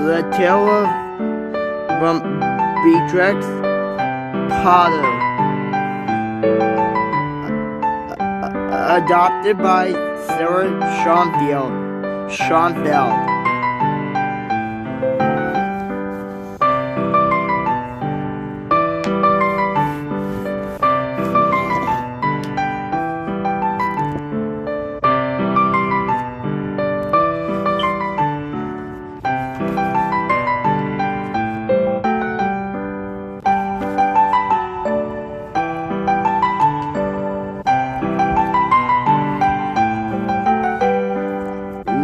The Tale of Beatrix Potter, adopted by Sarah Schoenfeld.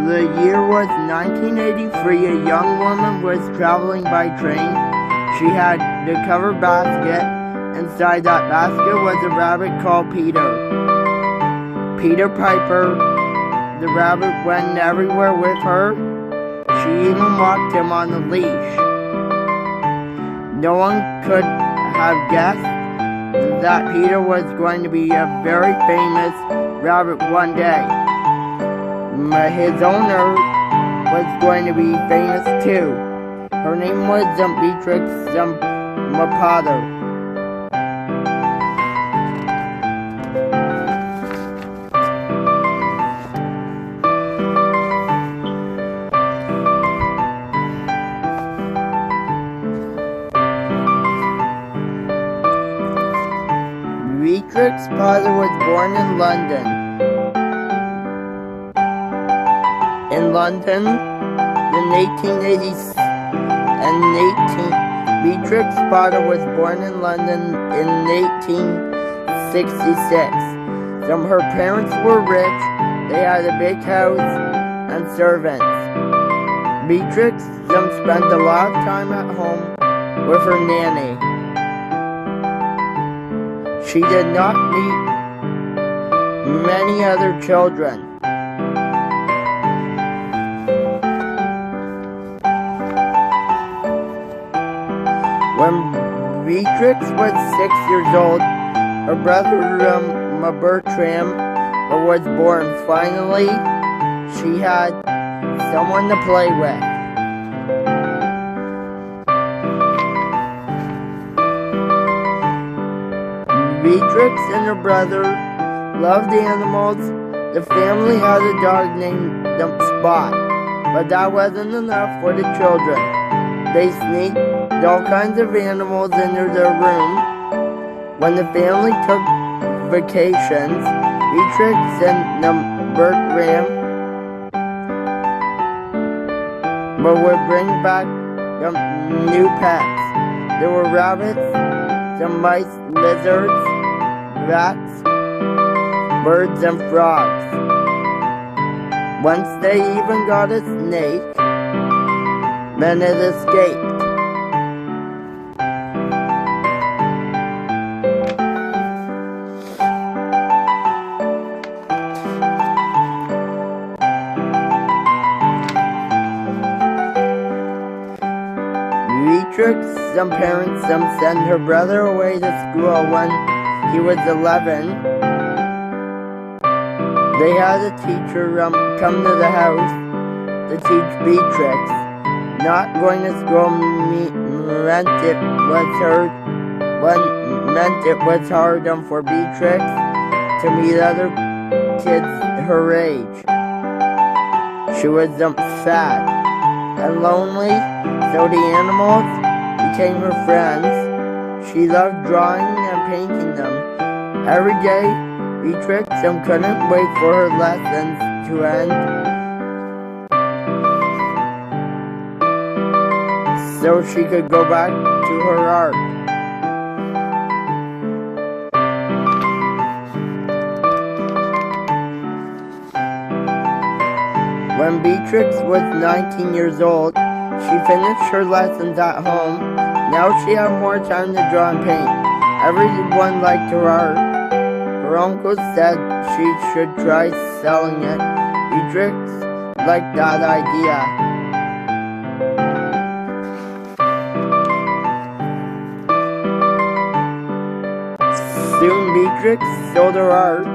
The year was 1983. A young woman was traveling by train. She had the covered basket. Inside that basket was a rabbit called Peter. Peter Piper. The rabbit went everywhere with her. She even walked him on a leash. No one could have guessed that Peter was going to be a very famous rabbit one day. His owner was going to be famous too. Her name was Beatrix Potter. Beatrix Potter was born in London. In 1880s Beatrix Potter was born in London in 1866. Her parents were rich. They had a big house and servants. Beatrix spent a lot of time at home with her nanny. She did not meet many other children. When Beatrix was 6 years old, her brother Bertram was born. Finally, she had someone to play with. Beatrix and her brother loved animals. The family had a dog named Spot, but that wasn't enough for the children. They sneaked all kinds of animals into their room. When the family took vacations, Beatrix and Bertram would bring back new pets. There were rabbits, some mice, lizards, rats, birds, and frogs. Once they even got a snake, then it escaped. Beatrix's parents sent her brother away to school when he was 11. They had a teacher come to the house to teach Beatrix. Not going to school meant it was hard for Beatrix to meet other kids her age. She was sad and lonely, so the animals became her friends. She loved drawing and painting them. Every day, Beatrix couldn't wait for her lessons to end, so she could go back to her art. When Beatrix was 19 years old, she finished her lessons at home. Now she had more time to draw and paint. Everyone liked her art. Her uncle said she should try selling it. Beatrix liked that idea. Soon Beatrix sold her art.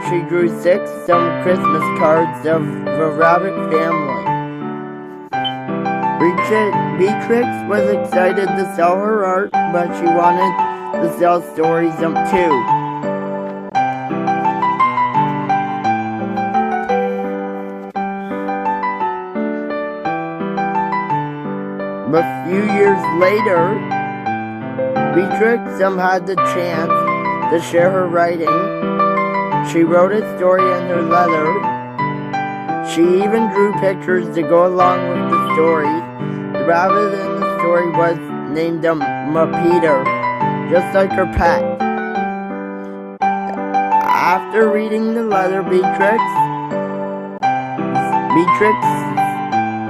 She drew 6 Christmas cards of a rabbit family. Beatrix was excited to sell her art, but she wanted to sell stories too. A few years later, Beatrix had the chance to share her writing. She wrote a story in her letter. She even drew pictures to go along with the story. The rabbit in the story was named Peter, just like her pet. After reading the letter, Beatrix,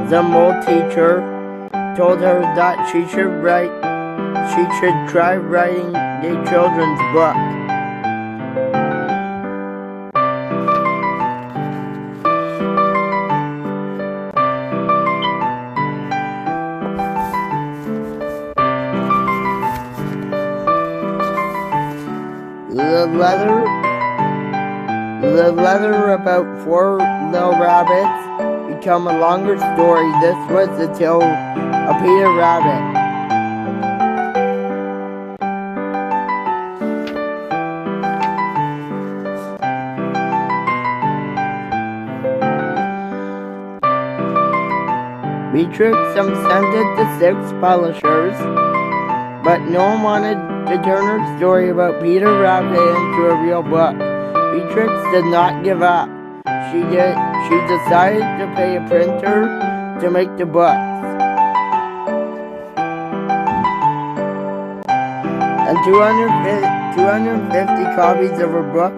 the old teacher, told her that she should try writing a children's book. The letter about 4 little rabbits become a longer story. This was the tale of Peter Rabbit. Beatrix sent it to 6 publishers, but no one wanted to turn her story about Peter Rabbit into a real book. Beatrix did not give up. She decided to pay a printer to make the books. And 250 copies of her book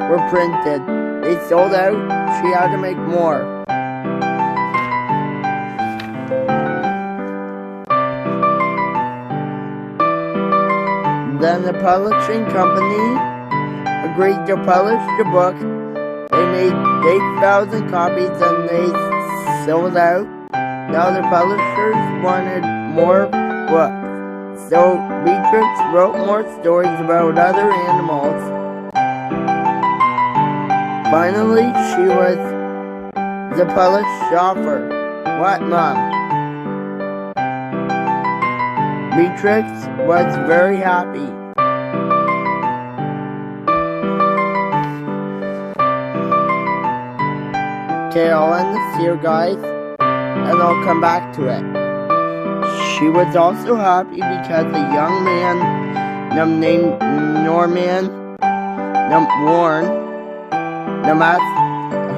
were printed. They sold out. She had to make more. Then the publishing company agreed to publish the book. They made 8,000 copies and they sold out. Now the publishers wanted more books. So Beatrix wrote more stories about other animals. Finally, she was the published author. What, Mom? Beatrix was very happy. Okay, I'll end this here, guys, and I'll come back to it. She was also happy because a young man named Norman Warren asked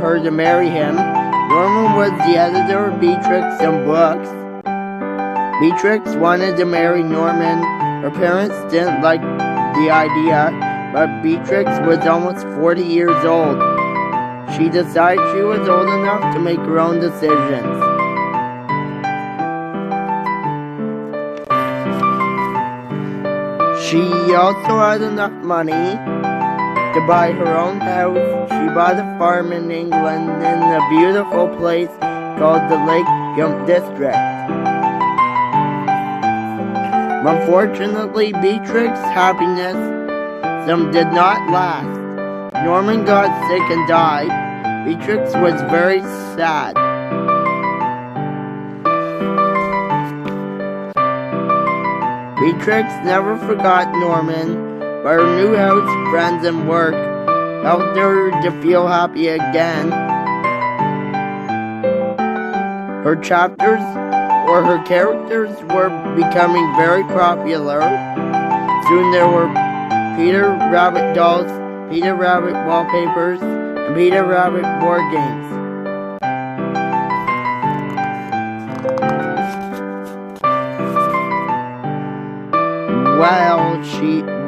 her to marry him. Norman was the editor of Beatrix and books. Beatrix wanted to marry Norman. Her parents didn't like the idea, but Beatrix was almost 40 years old. She decided she was old enough to make her own decisions. She also had enough money to buy her own house. She bought a farm in England in a beautiful place called the Lake District. Unfortunately, Beatrix's happiness did not last. Norman got sick and died. Beatrix was very sad. Beatrix never forgot Norman, but her new house, friends, and work helped her to feel happy again. Her characters were becoming very popular. Soon there were Peter Rabbit dolls, Peter Rabbit wallpapers, and Peter Rabbit board games.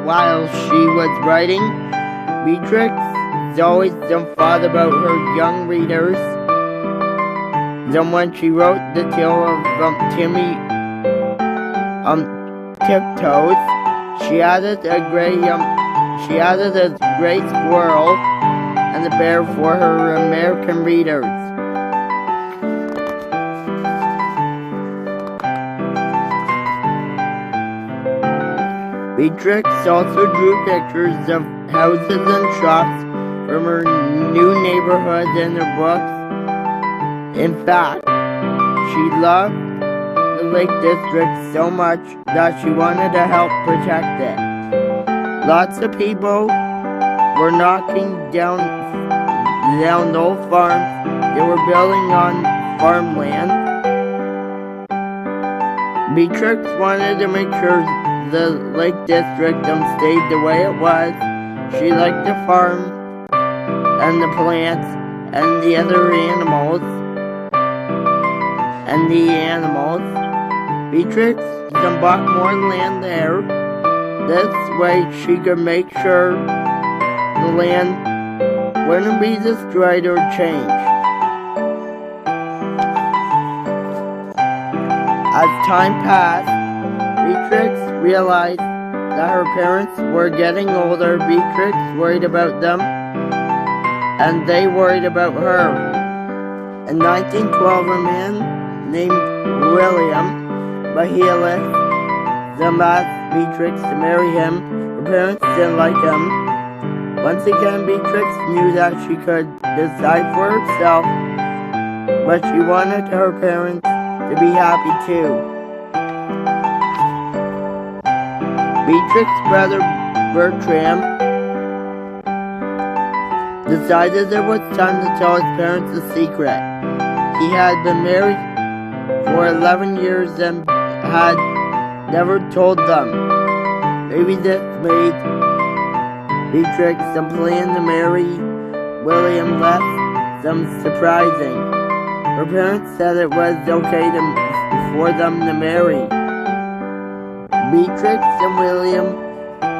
While she was writing, Beatrix always thought about her young readers. Then when she wrote the tale of Timmy Tiptoes, she added a gray squirrel and a bear for her American readers. Beatrix also drew pictures of houses and shops from her new neighborhood in her books. In fact, she loved Lake District so much that she wanted to help protect it. Lots of people were knocking down old farms they were building on farmland. Beatrix wanted to make sure the Lake District stayed the way it was. She liked the farm and the plants and the other animals. Beatrix bought more land there. This way she could make sure the land wouldn't be destroyed or changed. As time passed, Beatrix realized that her parents were getting older. Beatrix worried about them, and they worried about her. In 1912, a man named William Beatrix asked Beatrix to marry him. Her parents didn't like him. Once again, Beatrix knew that she could decide for herself, but she wanted her parents to be happy too. Beatrix's brother Bertram decided it was time to tell his parents the secret. He had been married for 11 years and had never told them. Maybe this made Beatrix plan to marry William less surprising. Her parents said it was okay for them to marry. Beatrix and William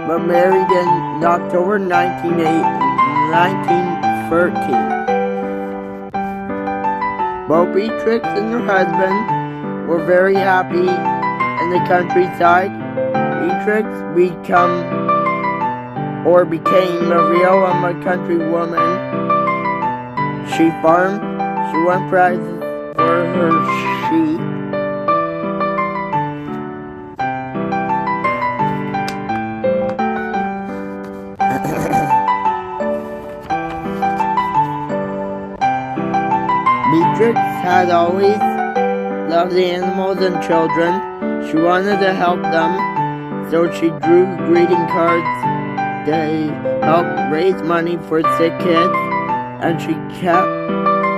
were married in October 1913. Both Beatrix and her husband were very happy in the countryside. Beatrix became a real country woman. She farmed. She won prizes for her sheep. Beatrix had always loved the animals and children. She wanted to help them, so she drew greeting cards to help raise money for sick kids, and she kept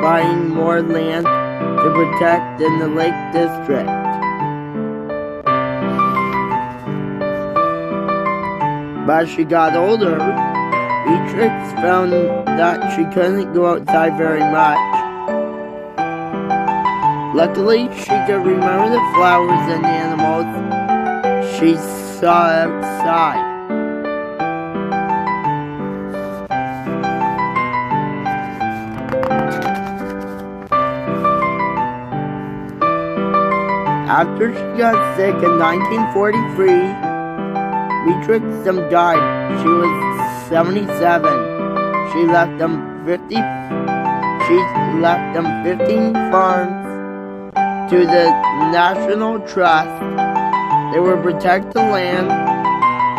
buying more land to protect in the Lake District. But as she got older, Beatrix found that she couldn't go outside very much. Luckily, she could remember the flowers and animals she saw outside. After she got sick in 1943, Beatrix died. She was 77. She left them 15 farms to the National Trust. They will protect the land.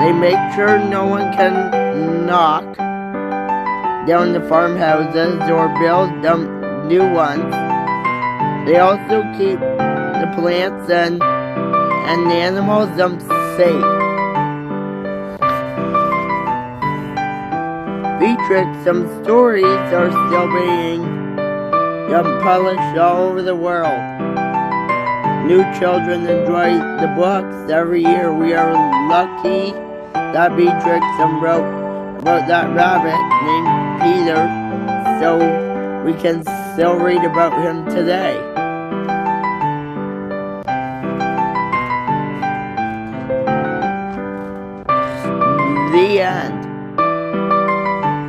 They make sure no one can knock down the farmhouses or build new ones. They also keep the plants and the animals safe. Beatrix, some stories are still being published all over the world. New children enjoy the books every year. We are lucky that Beatrix wrote about that rabbit named Peter, so we can still read about him today. The end.